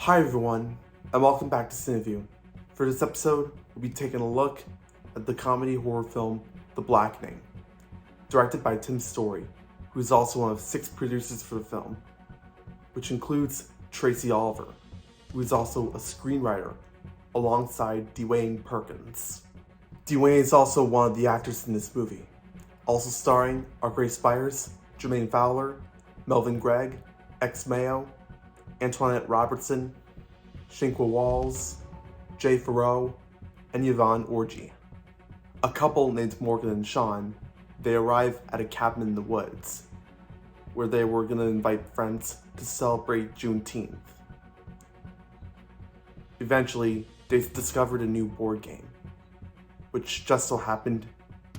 Hi everyone, and welcome back to CineView. For this episode, we'll be taking a look at the comedy horror film, The Blackening, directed by Tim Story, who is also one of 6 producers for the film, which includes Tracy Oliver, who is also a screenwriter, alongside Dwayne Perkins. Dwayne is also one of the actors in this movie. Also starring are Grace Byers, Jermaine Fowler, Melvin Gregg, X Mayo, Antoinette Robertson, Shanqua Walls, Jay Farrow, and Yvonne Orji. A couple named Morgan and Sean, they arrive at a cabin in the woods, where they were going to invite friends to celebrate Juneteenth. Eventually, they discovered a new board game, which just so happened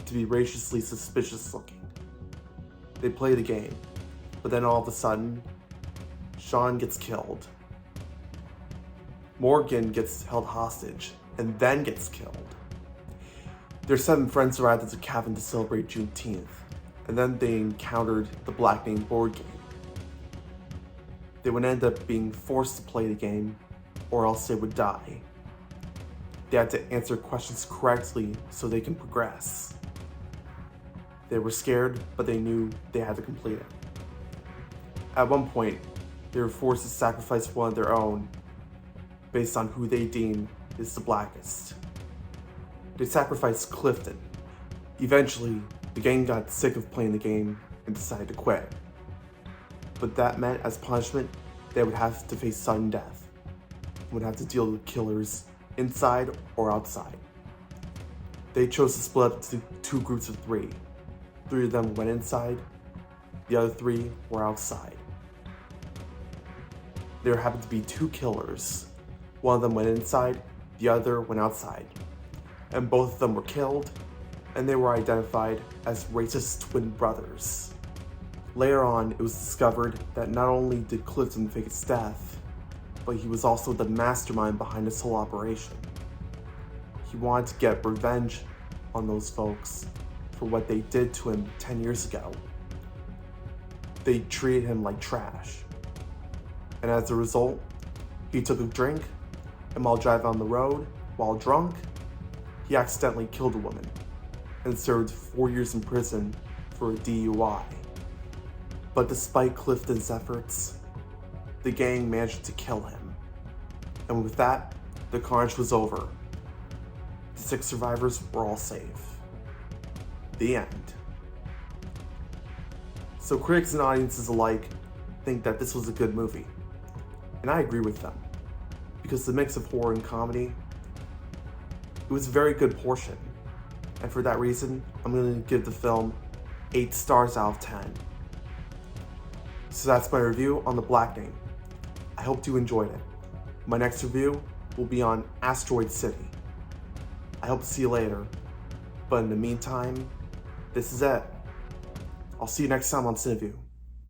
to be racially suspicious looking. They play the game, but then all of a sudden, Sean gets killed. Morgan gets held hostage and then gets killed. Their 7 friends arrived at the cabin to celebrate Juneteenth, and then they encountered the Blackening board game. They would end up being forced to play the game, or else they would die. They had to answer questions correctly so they can progress. They were scared, but they knew they had to complete it. At one point, they were forced to sacrifice one of their own based on who they deem is the blackest. They sacrificed Clifton. Eventually, the gang got sick of playing the game and decided to quit. But that meant, as punishment, they would have to face sudden death and would have to deal with killers inside or outside. They chose to split up into 2 groups of 3. 3 of them went inside, the other 3 were outside. There happened to be 2 killers. One of them went inside, the other went outside. And both of them were killed, and they were identified as racist twin brothers. Later on, it was discovered that not only did Clifton fake his death, but he was also the mastermind behind this whole operation. He wanted to get revenge on those folks for what they did to him 10 years ago. They treated him like trash. And as a result, he took a drink, and while driving on the road, while drunk, he accidentally killed a woman and served 4 years in prison for a DUI. But despite Clifton's efforts, the gang managed to kill him. And with that, the carnage was over. The 6 survivors were all safe. The end. So critics and audiences alike think that this was a good movie. And I agree with them, because the mix of horror and comedy, it was a very good portion. And for that reason, I'm going to give the film 8 stars out of 10. So that's my review on The Blackening. I hope you enjoyed it. My next review will be on Asteroid City. I hope to see you later. But in the meantime, this is it. I'll see you next time on CineView.